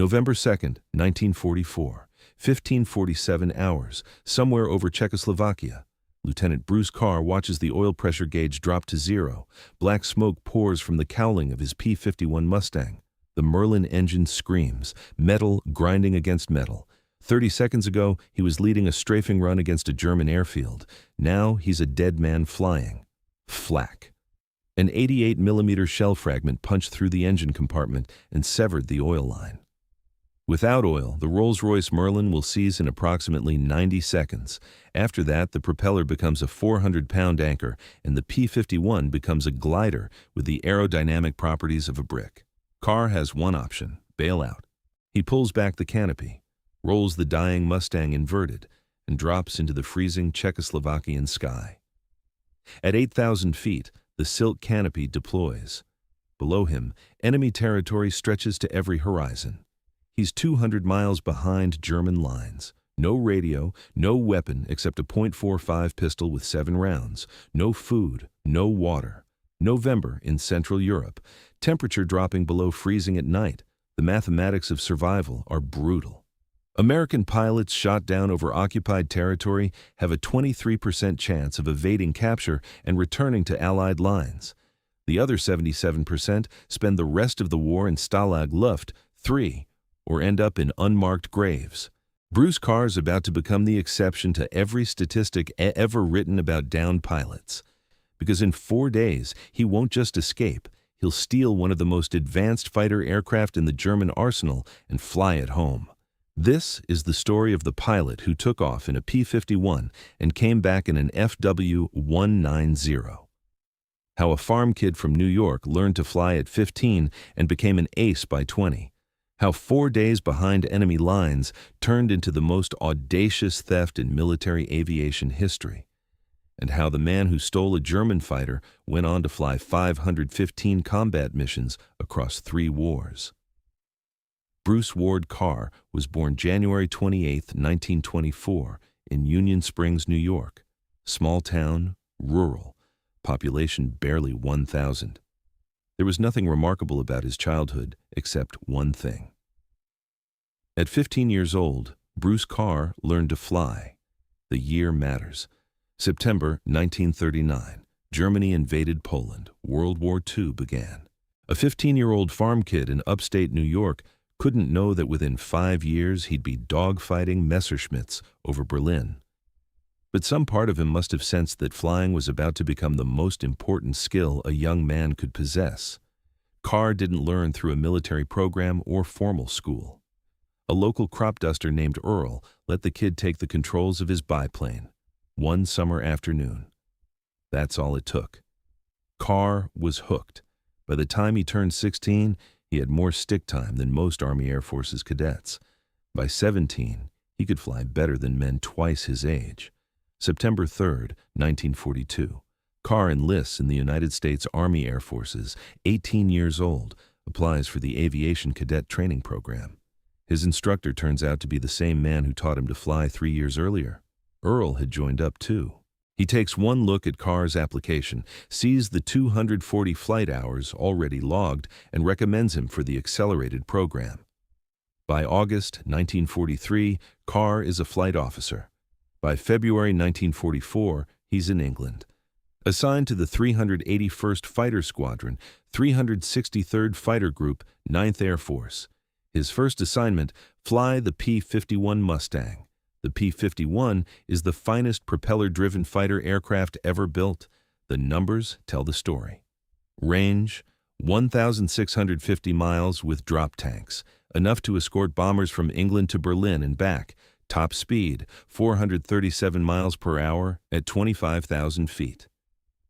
November 2nd, 1944, 15:47 hours, somewhere over Czechoslovakia. Lieutenant Bruce Carr watches the oil pressure gauge drop to zero. Black smoke pours from the cowling of his P-51 Mustang. The Merlin engine screams, metal grinding against metal. 30 seconds ago, he was leading a strafing run against a German airfield. Now he's a dead man flying. Flak. An 88mm shell fragment punched through the engine compartment and severed the oil line. Without oil, the Rolls-Royce Merlin will seize in approximately 90 seconds. After that, the propeller becomes a 400-pound anchor, and the P-51 becomes a glider with the aerodynamic properties of a brick. Carr has one option: bail out. He pulls back the canopy, rolls the dying Mustang inverted, and drops into the freezing Czechoslovakian sky. At 8,000 feet, the silk canopy deploys. Below him, enemy territory stretches to every horizon. He's 200 miles behind German lines. No radio, no weapon except a .45 pistol with 7 rounds. No food, no water. November in Central Europe. Temperature dropping below freezing at night. The mathematics of survival are brutal. American pilots shot down over occupied territory have a 23% chance of evading capture and returning to Allied lines. The other 77% spend the rest of the war in Stalag Luft 3, or end up in unmarked graves. Bruce Carr is about to become the exception to every statistic ever written about downed pilots. Because in 4 days, he won't just escape, he'll steal one of the most advanced fighter aircraft in the German arsenal and fly it home. This is the story of the pilot who took off in a P-51 and came back in an FW-190. How a farm kid from New York learned to fly at 15 and became an ace by 20. How 4 days behind enemy lines turned into the most audacious theft in military aviation history. And how the man who stole a German fighter went on to fly 515 combat missions across 3 wars. Bruce Ward Carr was born January 28, 1924, in Union Springs, New York. Small town, rural, population barely 1,000. There was nothing remarkable about his childhood except one thing. At 15 years old, Bruce Carr learned to fly. The year matters. September 1939. Germany invaded Poland. World War II began. A 15-year-old farm kid in upstate New York couldn't know that within 5 years he'd be dogfighting Messerschmitts over Berlin. But some part of him must have sensed that flying was about to become the most important skill a young man could possess. Carr didn't learn through a military program or formal school. A local crop duster named Earl let the kid take the controls of his biplane. One summer afternoon. That's all it took. Carr was hooked. By the time he turned 16, he had more stick time than most Army Air Forces cadets. By 17, he could fly better than men twice his age. September 3rd, 1942. Carr enlists in the United States Army Air Forces, 18 years old, applies for the Aviation Cadet Training Program. His instructor turns out to be the same man who taught him to fly 3 years earlier. Earl had joined up too. He takes one look at Carr's application, sees the 240 flight hours already logged, and recommends him for the accelerated program. By August 1943, Carr is a flight officer. By February 1944, he's in England. Assigned to the 381st Fighter Squadron, 363rd Fighter Group, 9th Air Force. His first assignment, fly the P-51 Mustang. The P-51 is the finest propeller-driven fighter aircraft ever built. The numbers tell the story. Range, 1,650 miles with drop tanks, enough to escort bombers from England to Berlin and back. Top speed, 437 miles per hour at 25,000 feet.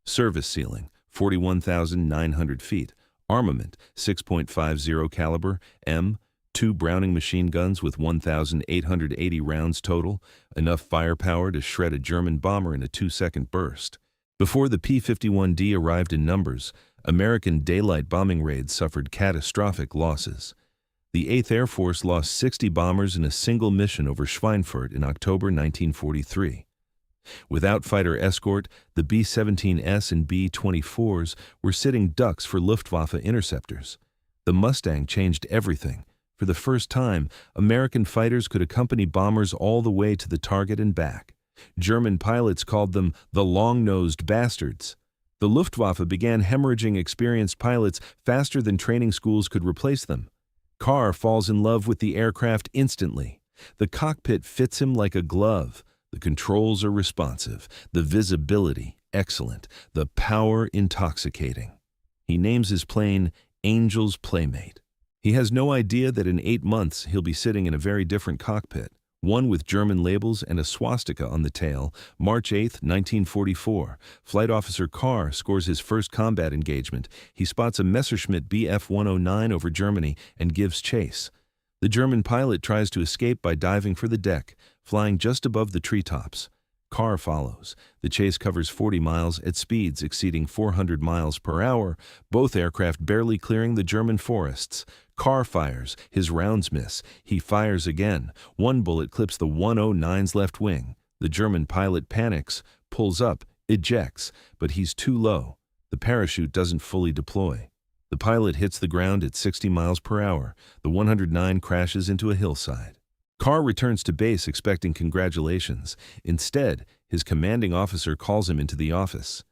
Service ceiling, 41,900 feet. Armament, 6.50 caliber, M, 2 Browning machine guns with 1,880 rounds total, enough firepower to shred a German bomber in a 2-second burst. Before the P-51D arrived in numbers, American daylight bombing raids suffered catastrophic losses. The 8th Air Force lost 60 bombers in a single mission over Schweinfurt in October 1943. Without fighter escort, the B-17S and B-24s were sitting ducks for Luftwaffe interceptors. The Mustang changed everything. For the first time, American fighters could accompany bombers all the way to the target and back. German pilots called them the long-nosed bastards. The Luftwaffe began hemorrhaging experienced pilots faster than training schools could replace them. Carr falls in love with the aircraft instantly. The cockpit fits him like a glove. The controls are responsive, the visibility excellent, the power intoxicating. He names his plane Angel's Playmate. He has no idea that in 8 months he'll be sitting in a very different cockpit, one with German labels and a swastika on the tail. March 8, 1944. Flight Officer Carr scores his first combat engagement. He spots a Messerschmitt Bf 109 over Germany and gives chase. The German pilot tries to escape by diving for the deck, flying just above the treetops. Carr follows. The chase covers 40 miles at speeds exceeding 400 miles per hour, both aircraft barely clearing the German forests. Carr fires. His rounds miss. He fires again. One bullet clips the 109's left wing. The German pilot panics, pulls up, ejects, but he's too low. The parachute doesn't fully deploy. The pilot hits the ground at 60 miles per hour. The 109 crashes into a hillside. Carr returns to base expecting congratulations. Instead, his commanding officer calls him into the office.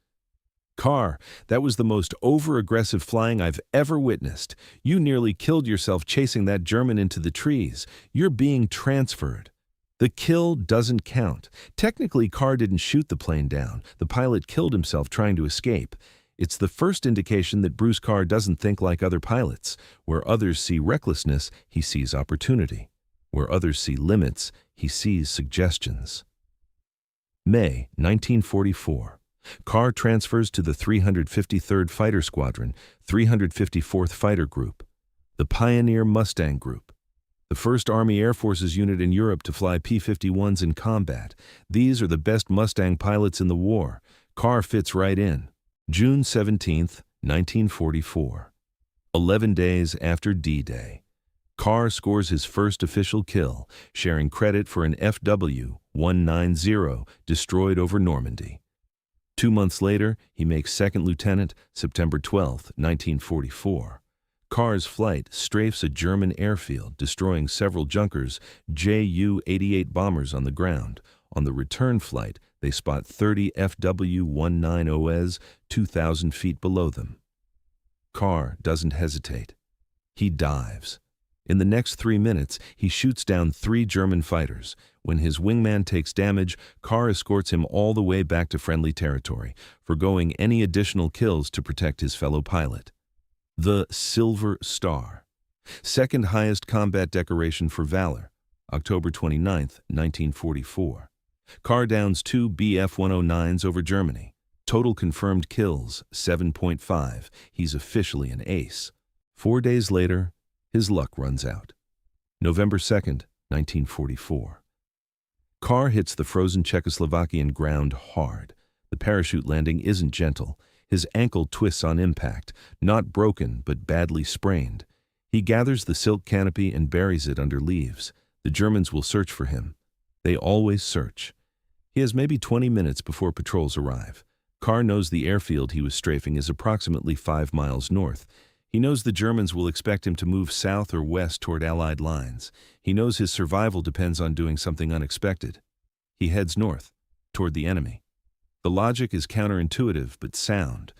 "Carr, that was the most over-aggressive flying I've ever witnessed. You nearly killed yourself chasing that German into the trees. You're being transferred." The kill doesn't count. Technically, Carr didn't shoot the plane down. The pilot killed himself trying to escape. It's the first indication that Bruce Carr doesn't think like other pilots. Where others see recklessness, he sees opportunity. Where others see limits, he sees suggestions. May 1944. Carr transfers to the 353rd Fighter Squadron, 354th Fighter Group, the Pioneer Mustang Group, the first Army Air Forces unit in Europe to fly P-51s in combat. These are the best Mustang pilots in the war. Carr fits right in. June 17, 1944. 11 days after D-Day. Carr scores his first official kill, sharing credit for an FW-190 destroyed over Normandy. 2 months later, he makes second lieutenant, September 12, 1944. Carr's flight strafes a German airfield, destroying several Junkers Ju-88 bombers on the ground. On the return flight, they spot 30 FW-190s 2,000 feet below them. Carr doesn't hesitate. He dives. In the next 3 minutes, he shoots down 3 German fighters. When his wingman takes damage, Carr escorts him all the way back to friendly territory, forgoing any additional kills to protect his fellow pilot. The Silver Star. Second highest combat decoration for valor. October 29, 1944. Carr downs 2 Bf-109s over Germany. Total confirmed kills, 7.5. He's officially an ace. 4 days later, his luck runs out. November 2nd, 1944. Carr hits the frozen Czechoslovakian ground hard. The parachute landing isn't gentle. His ankle twists on impact, not broken but badly sprained. He gathers the silk canopy and buries it under leaves. The Germans will search for him. They always search. He has maybe 20 minutes before patrols arrive. Carr knows the airfield he was strafing is approximately 5 miles north. He knows the Germans will expect him to move south or west toward Allied lines. He knows his survival depends on doing something unexpected. He heads north, toward the enemy. The logic is counterintuitive but sound.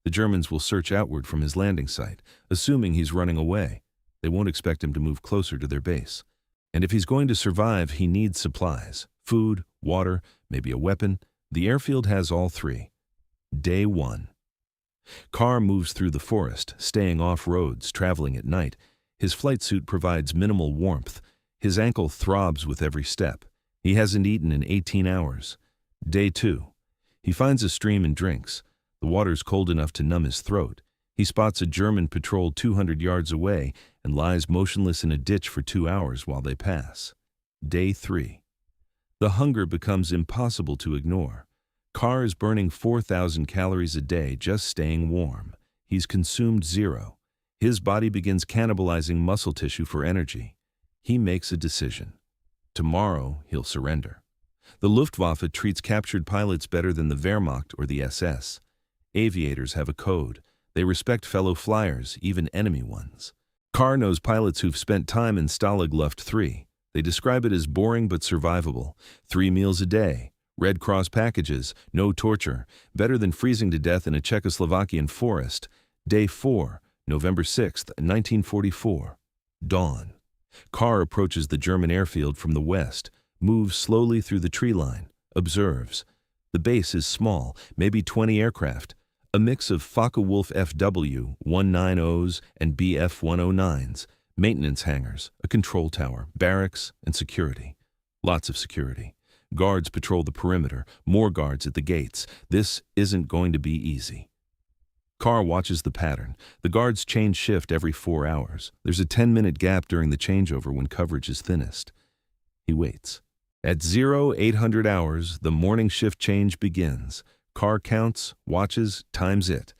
The Germans will search outward from his landing site, assuming he's running away. They won't expect him to move closer to their base. And if he's going to survive, he needs supplies. Food, water, maybe a weapon. The airfield has all 3. Day 1. Carr moves through the forest, staying off roads, traveling at night. His flight suit provides minimal warmth. His ankle throbs with every step. He hasn't eaten in 18 hours. Day 2. He finds a stream and drinks. The water's cold enough to numb his throat. He spots a German patrol 200 yards away and lies motionless in a ditch for 2 hours while they pass. Day 3. The hunger becomes impossible to ignore. Carr is burning 4,000 calories a day just staying warm. He's consumed 0. His body begins cannibalizing muscle tissue for energy. He makes a decision. Tomorrow, he'll surrender. The Luftwaffe treats captured pilots better than the Wehrmacht or the SS. Aviators have a code. They respect fellow flyers, even enemy ones. Carr knows pilots who've spent time in Stalag Luft 3. They describe it as boring but survivable. 3 meals a day, Red Cross packages, no torture, better than freezing to death in a Czechoslovakian forest. Day 4, November 6, 1944. Dawn. Carr approaches the German airfield from the west, moves slowly through the tree line, observes. The base is small, maybe 20 aircraft, a mix of Focke-Wulf FW-190s and BF-109s, maintenance hangars, a control tower, barracks, and security. Lots of security. Guards patrol the perimeter, more guards at the gates. This isn't going to be easy. Carr watches the pattern. The guards change shift every 4 hours. There's a 10-minute gap during the changeover when coverage is thinnest. He waits. At 0800 hours, the morning shift change begins. Carr counts, watches, times it.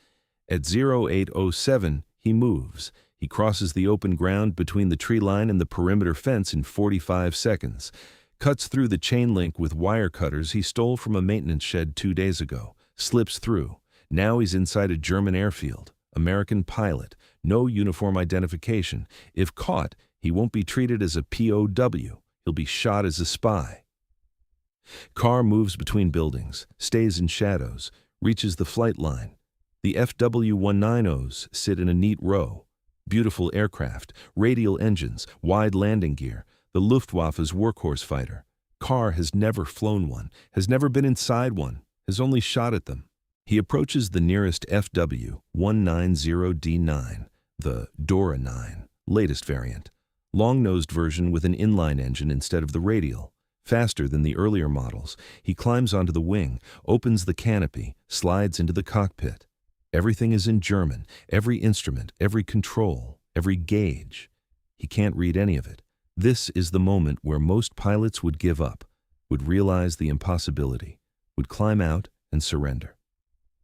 At 0807, he moves. He crosses the open ground between the tree line and the perimeter fence in 45 seconds. Cuts through the chain link with wire cutters he stole from a maintenance shed 2 days ago. Slips through. Now he's inside a German airfield. American pilot. No uniform identification. If caught, he won't be treated as a POW. He'll be shot as a spy. Carr moves between buildings, stays in shadows, reaches the flight line. The FW-190s sit in a neat row. Beautiful aircraft, radial engines, wide landing gear, the Luftwaffe's workhorse fighter. Carr has never flown one, has never been inside one, has only shot at them. He approaches the nearest FW-190D9, the Dora 9, latest variant. Long-nosed version with an inline engine instead of the radial. Faster than the earlier models, he climbs onto the wing, opens the canopy, slides into the cockpit. Everything is in German, every instrument, every control, every gauge. He can't read any of it. This is the moment where most pilots would give up, would realize the impossibility, would climb out and surrender.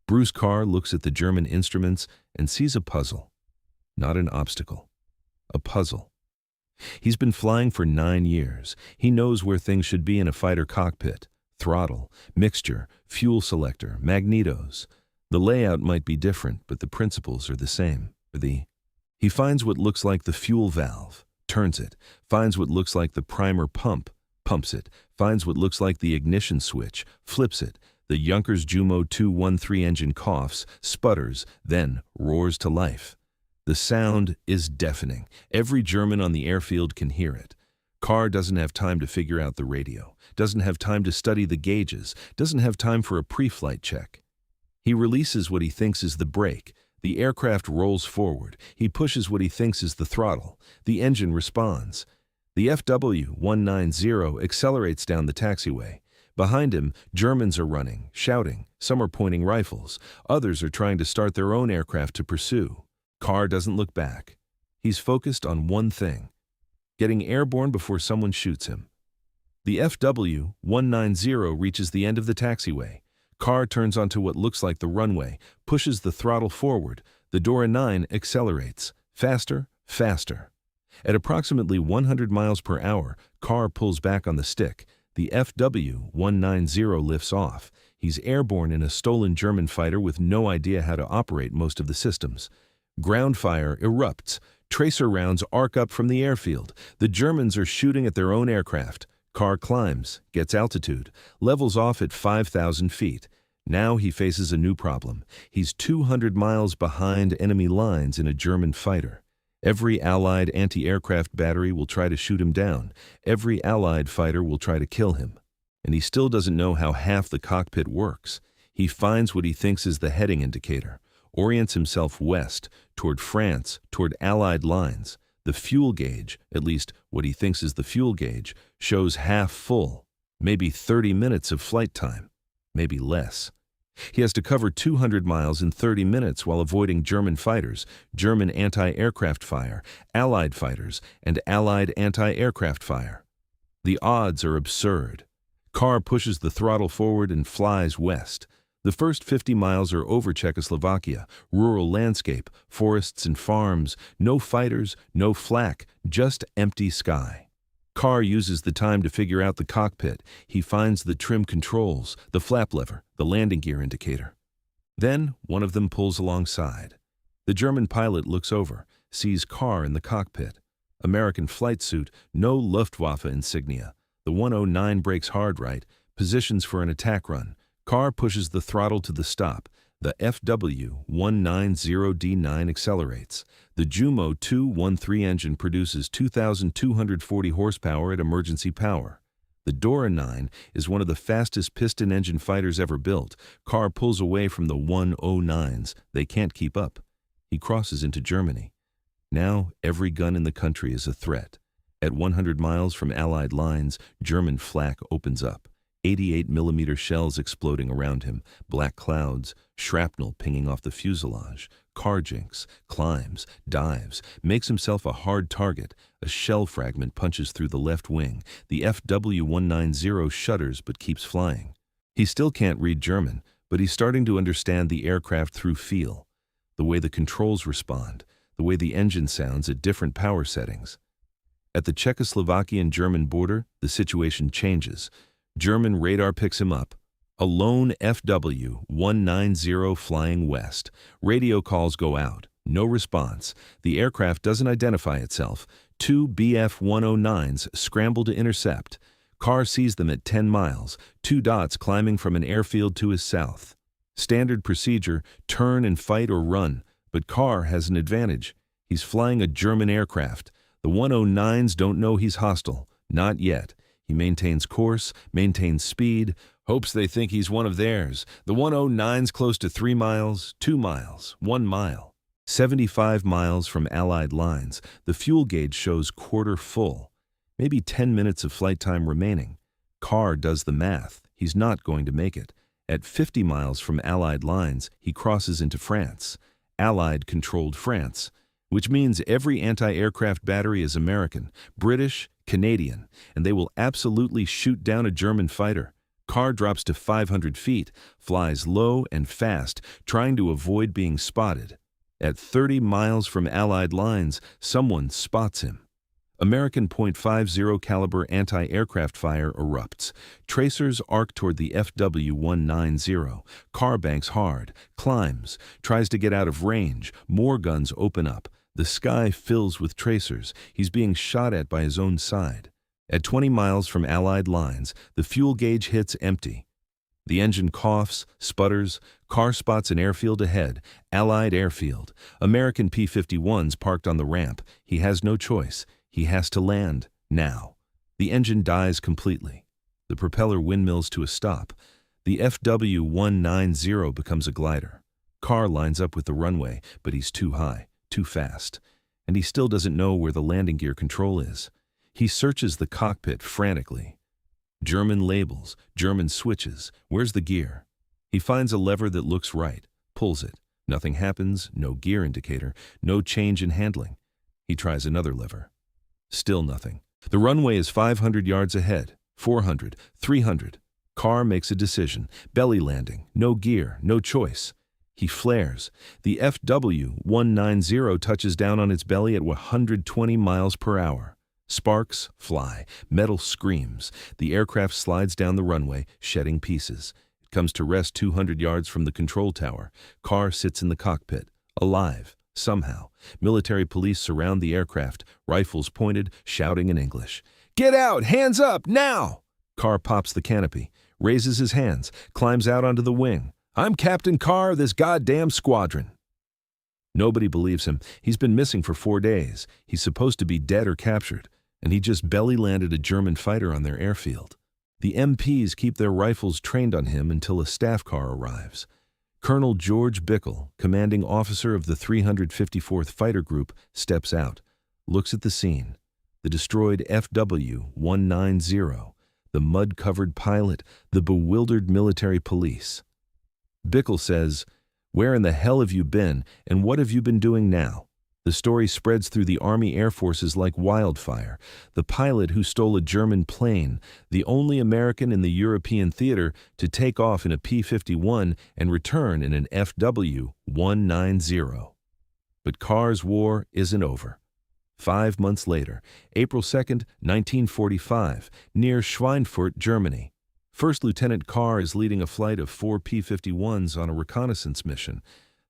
Bruce Carr looks at the German instruments and sees a puzzle. Not an obstacle. A puzzle. He's been flying for 9 years. He knows where things should be in a fighter cockpit. Throttle, mixture, fuel selector, magnetos. The layout might be different, but the principles are the same. He finds what looks like the fuel valve, turns it, finds what looks like the primer pump, pumps it, finds what looks like the ignition switch, flips it. The Junkers Jumo 213 engine coughs, sputters, then roars to life. The sound is deafening. Every German on the airfield can hear it. Carr doesn't have time to figure out the radio, doesn't have time to study the gauges, doesn't have time for a pre-flight check. He releases what he thinks is the brake. The aircraft rolls forward. He pushes what he thinks is the throttle. The engine responds. The FW-190 accelerates down the taxiway. Behind him, Germans are running, shouting. Some are pointing rifles. Others are trying to start their own aircraft to pursue. Carr doesn't look back. He's focused on one thing: getting airborne before someone shoots him. The FW-190 reaches the end of the taxiway. Carr turns onto what looks like the runway, pushes the throttle forward. The Dora 9 accelerates. Faster, faster. At approximately 100 miles per hour, Carr pulls back on the stick. The FW-190 lifts off. He's airborne in a stolen German fighter with no idea how to operate most of the systems. Ground fire erupts. Tracer rounds arc up from the airfield. The Germans are shooting at their own aircraft. Carr climbs, gets altitude, levels off at 5,000 feet. Now he faces a new problem. He's 200 miles behind enemy lines in a German fighter. Every Allied anti-aircraft battery will try to shoot him down. Every Allied fighter will try to kill him. And he still doesn't know how half the cockpit works. He finds what he thinks is the heading indicator, orients himself west, toward France, toward Allied lines. The fuel gauge, at least what he thinks is the fuel gauge, shows half full, maybe 30 minutes of flight time, maybe less. He has to cover 200 miles in 30 minutes while avoiding German fighters, German anti-aircraft fire, Allied fighters, and Allied anti-aircraft fire. The odds are absurd. Carr pushes the throttle forward and flies west. The first 50 miles are over Czechoslovakia, rural landscape, forests and farms, no fighters, no flak, just empty sky. Carr uses the time to figure out the cockpit. He finds the trim controls, the flap lever, the landing gear indicator. Then one of them pulls alongside. The German pilot looks over, sees Carr in the cockpit. American flight suit, no Luftwaffe insignia. The 109 brakes hard right, positions for an attack run. Carr pushes the throttle to the stop. The FW-190D9 accelerates. The Jumo 213 engine produces 2,240 horsepower at emergency power. The Dora 9 is one of the fastest piston engine fighters ever built. Carr pulls away from the 109s. They can't keep up. He crosses into Germany. Now, every gun in the country is a threat. At 100 miles from Allied lines, German flak opens up. 88mm shells exploding around him, black clouds, shrapnel pinging off the fuselage. Carr jinks, climbs, dives, makes himself a hard target. A shell fragment punches through the left wing. The FW-190 shudders but keeps flying. He still can't read German, but he's starting to understand the aircraft through feel. The way the controls respond, the way the engine sounds at different power settings. At the Czechoslovakian-German border, the situation changes. German radar picks him up. A lone FW-190 flying west. Radio calls go out. No response. The aircraft doesn't identify itself. Two Bf-109s scramble to intercept. Carr sees them at 10 miles, two dots climbing from an airfield to his south. Standard procedure, turn and fight or run, but Carr has an advantage. He's flying a German aircraft. The 109s don't know he's hostile. Not yet. He maintains course, maintains speed, hopes they think he's one of theirs. The 109's close to 3 miles, 2 miles, 1 mile. 75 miles from Allied lines, the fuel gauge shows quarter full. Maybe 10 minutes of flight time remaining. Carr does the math. He's not going to make it. At 50 miles from Allied lines, he crosses into France. Allied-controlled France, which means every anti-aircraft battery is American, British, Canadian, and they will absolutely shoot down a German fighter. Carr drops to 500 feet, flies low and fast, trying to avoid being spotted. At 30 miles from Allied lines, someone spots him. American .50 caliber anti-aircraft fire erupts. Tracers arc toward the FW-190. Carr banks hard, climbs, tries to get out of range. More guns open up. The sky fills with tracers. He's being shot at by his own side. At 20 miles from Allied lines, the fuel gauge hits empty. The engine coughs, sputters. Carr spots an airfield ahead, Allied airfield. American P-51s parked on the ramp. He has no choice. He has to land, now. The engine dies completely. The propeller windmills to a stop. The FW-190 becomes a glider. Carr lines up with the runway, but he's too high, too fast. And he still doesn't know where the landing gear control is. He searches the cockpit frantically. German labels, German switches. Where's the gear? He finds a lever that looks right, pulls it. Nothing happens, no gear indicator, no change in handling. He tries another lever. Still nothing. The runway is 500 yards ahead, 400, 300. Carr makes a decision. Belly landing, no gear, no choice. He flares. The FW-190 touches down on its belly at 120 miles per hour. Sparks fly. Metal screams. The aircraft slides down the runway, shedding pieces. It comes to rest 200 yards from the control tower. Carr sits in the cockpit, alive, somehow. Military police surround the aircraft, rifles pointed, shouting in English. "Get out! Hands up! Now!" Carr pops the canopy, raises his hands, climbs out onto the wing. "I'm Captain Carr of this goddamn squadron." Nobody believes him. He's been missing for 4 days. He's supposed to be dead or captured, and he just belly landed a German fighter on their airfield. The MPs keep their rifles trained on him until a staff car arrives. Colonel George Bickle, commanding officer of the 354th Fighter Group, steps out, looks at the scene. The destroyed FW-190, the mud-covered pilot, the bewildered military police. Bickle says, "Where in the hell have you been, and what have you been doing now?" The story spreads through the Army Air Forces like wildfire. The pilot who stole a German plane, the only American in the European theater to take off in a P-51 and return in an FW-190. But Carr's war isn't over. 5 months later, April 2nd, 1945, near Schweinfurt, Germany. First Lieutenant Carr is leading a flight of 4 P-51s on a reconnaissance mission.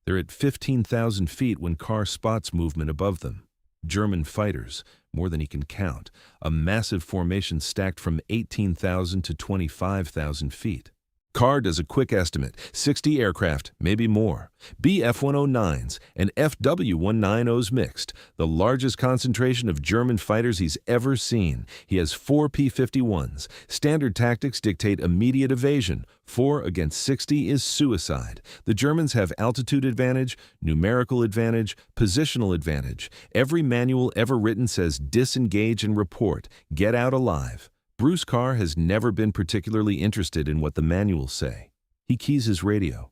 They're at 15,000 feet when Carr spots movement above them. German fighters, more than he can count, a massive formation stacked from 18,000 to 25,000 feet. Carr does a quick estimate, 60 aircraft, maybe more. Bf-109s and FW-190s mixed, the largest concentration of German fighters he's ever seen. He has 4 P-51s. Standard tactics dictate immediate evasion. 4 against 60 is suicide. The Germans have altitude advantage, numerical advantage, positional advantage. Every manual ever written says disengage and report, get out alive. Bruce Carr has never been particularly interested in what the manuals say. He keys his radio.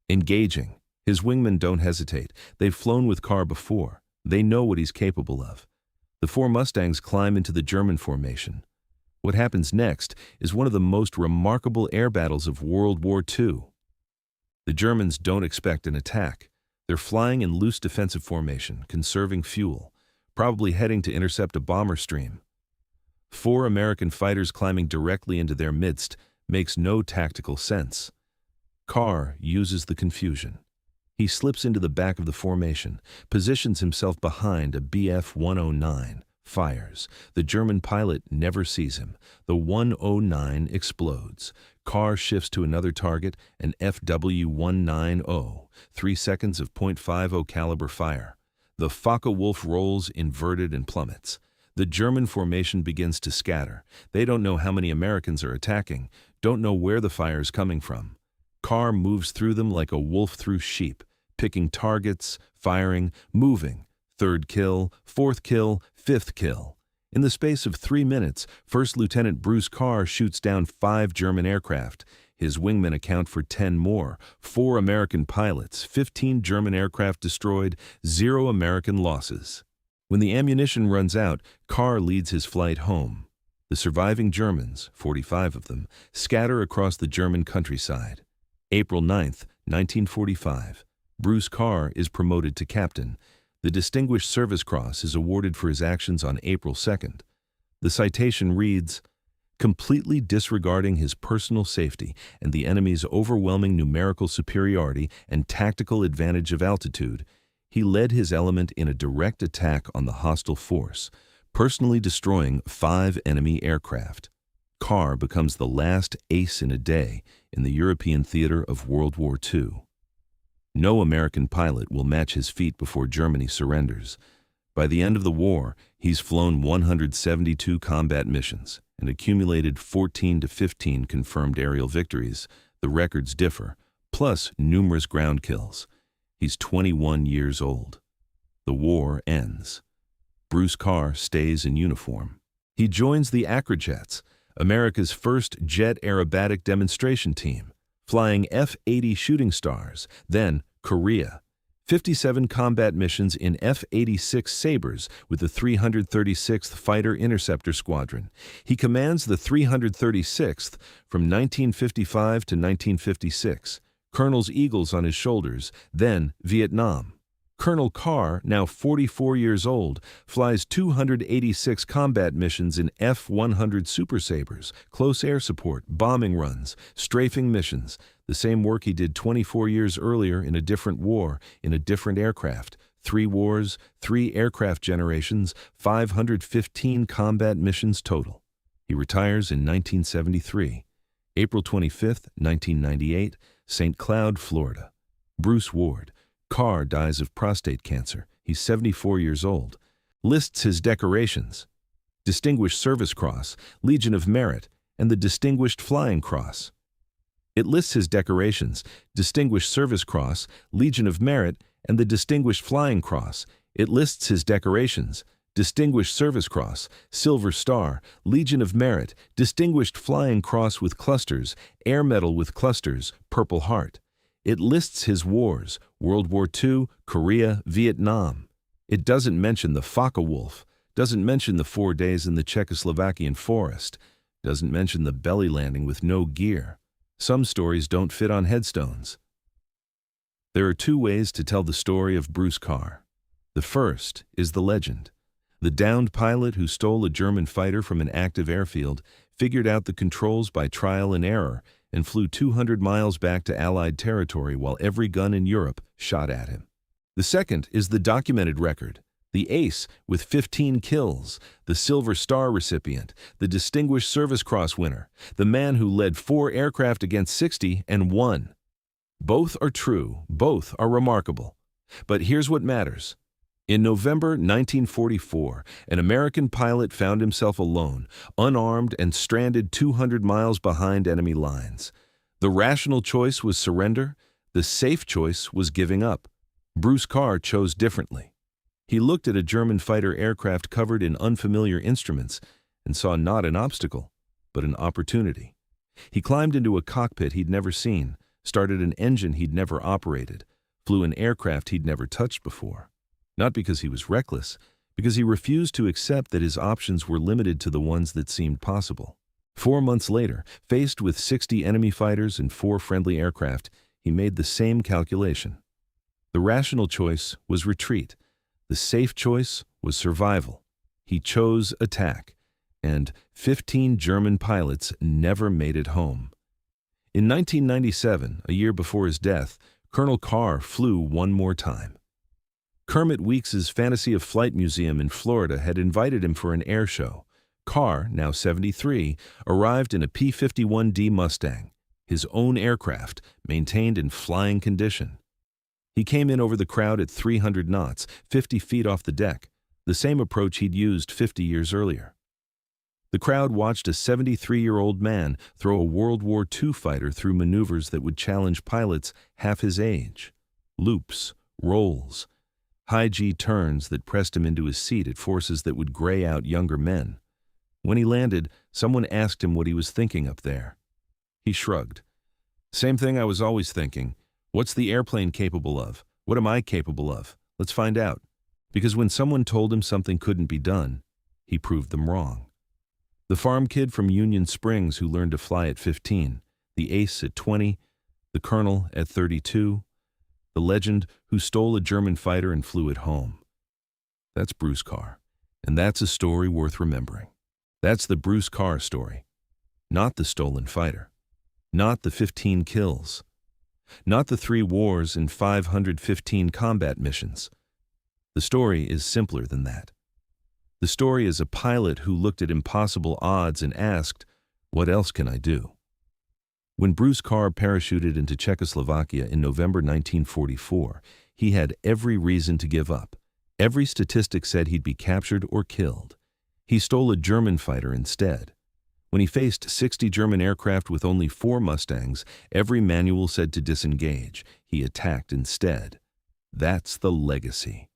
Engaging. His wingmen don't hesitate. They've flown with Carr before. They know what he's capable of. The 4 Mustangs climb into the German formation. What happens next is one of the most remarkable air battles of World War II. The Germans don't expect an attack. They're flying in loose defensive formation, conserving fuel, probably heading to intercept a bomber stream. 4 American fighters climbing directly into their midst makes no tactical sense. Carr uses the confusion. He slips into the back of the formation, positions himself behind a Bf-109, fires. The German pilot never sees him. The 109 explodes. Carr shifts to another target, an FW-190, 3 seconds of .50 caliber fire. The Focke-Wulf rolls inverted and plummets. The German formation begins to scatter. They don't know how many Americans are attacking, don't know where the fire is coming from. Carr moves through them like a wolf through sheep, picking targets, firing, moving. 3rd kill, 4th kill, 5th kill. In the space of 3 minutes, First Lieutenant Bruce Carr shoots down 5 German aircraft. His wingmen account for 10 more, 4 American pilots, 15 German aircraft destroyed, 0 American losses. When the ammunition runs out, Carr leads his flight home. The surviving Germans, 45 of them, scatter across the German countryside. April 9, 1945. Bruce Carr is promoted to captain. The Distinguished Service Cross is awarded for his actions on April 2nd. The citation reads, completely disregarding his personal safety and the enemy's overwhelming numerical superiority and tactical advantage of altitude, he led his element in a direct attack on the hostile force, personally destroying 5 enemy aircraft. Carr becomes the last ace in a day in the European theater of World War II. No American pilot will match his feat before Germany surrenders. By the end of the war, he's flown 172 combat missions and accumulated 14 to 15 confirmed aerial victories. The records differ, plus numerous ground kills. He's 21 years old. The war ends. Bruce Carr stays in uniform. He joins the Acrojets, America's first jet aerobatic demonstration team, flying F-80 Shooting Stars, then Korea. 57 combat missions in F-86 Sabres with the 336th Fighter Interceptor Squadron. He commands the 336th from 1955 to 1956. Colonel's Eagles on his shoulders, then Vietnam. Colonel Carr, now 44 years old, flies 286 combat missions in F-100 Super Sabres, close air support, bombing runs, strafing missions, the same work he did 24 years earlier in a different war, in a different aircraft. 3 wars, 3 aircraft generations, 515 combat missions total. He retires in 1973. April 25, 1998, St. Cloud, Florida. Bruce Ward. Carr dies of prostate cancer. He's 74 years old. Lists his decorations: Distinguished Service Cross, Legion of Merit, and the Distinguished Flying Cross. It lists his decorations: Distinguished Service Cross, Legion of Merit, and the Distinguished Flying Cross. It lists his decorations: Distinguished Service Cross, Silver Star, Legion of Merit, Distinguished Flying Cross with clusters, Air Medal with clusters, Purple Heart. It lists his wars: World War II, Korea, Vietnam. It doesn't mention the Focke-Wulf, doesn't mention the 4 days in the Czechoslovakian forest, doesn't mention the belly landing with no gear. Some stories don't fit on headstones. There are 2 ways to tell the story of Bruce Carr. The first is the legend. The downed pilot who stole a German fighter from an active airfield figured out the controls by trial and error and flew 200 miles back to Allied territory while every gun in Europe shot at him. The second is the documented record, the ace with 15 kills, the Silver Star recipient, the Distinguished Service Cross winner, the man who led 4 aircraft against 60 and won. Both are true, both are remarkable. But here's what matters. In November 1944, an American pilot found himself alone, unarmed and stranded 200 miles behind enemy lines. The rational choice was surrender. The safe choice was giving up. Bruce Carr chose differently. He looked at a German fighter aircraft covered in unfamiliar instruments and saw not an obstacle, but an opportunity. He climbed into a cockpit he'd never seen, started an engine he'd never operated, flew an aircraft he'd never touched before. Not because he was reckless, because he refused to accept that his options were limited to the ones that seemed possible. 4 months later, faced with 60 enemy fighters and 4 friendly aircraft, he made the same calculation. The rational choice was retreat. The safe choice was survival. He chose attack, and 15 German pilots never made it home. In 1997, a year before his death, Colonel Carr flew one more time. Kermit Weeks's Fantasy of Flight Museum in Florida had invited him for an air show. Carr, now 73, arrived in a P-51D Mustang, his own aircraft, maintained in flying condition. He came in over the crowd at 300 knots, 50 feet off the deck, the same approach he'd used 50 years earlier. The crowd watched a 73-year-old man throw a World War II fighter through maneuvers that would challenge pilots half his age. Loops, rolls, high-G turns that pressed him into his seat at forces that would gray out younger men. When he landed, someone asked him what he was thinking up there. He shrugged. Same thing I was always thinking. What's the airplane capable of? What am I capable of? Let's find out. Because when someone told him something couldn't be done, he proved them wrong. The farm kid from Union Springs who learned to fly at 15, the ace at 20, the colonel at 32, the legend who stole a German fighter and flew it home. That's Bruce Carr, and that's a story worth remembering. That's the Bruce Carr story. Not the stolen fighter. Not the 15 kills. Not the 3 wars and 515 combat missions. The story is simpler than that. The story is a pilot who looked at impossible odds and asked, "What else can I do?" When Bruce Carr parachuted into Czechoslovakia in November 1944, he had every reason to give up. Every statistic said he'd be captured or killed. He stole a German fighter instead. When he faced 60 German aircraft with only 4 Mustangs, every manual said to disengage. He attacked instead. That's the legacy.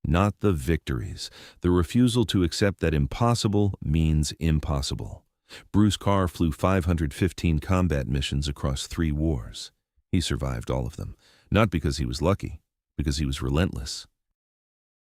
Not the victories. The refusal to accept that impossible means impossible. Bruce Carr flew 515 combat missions across 3 wars. He survived all of them, not because he was lucky, because he was relentless.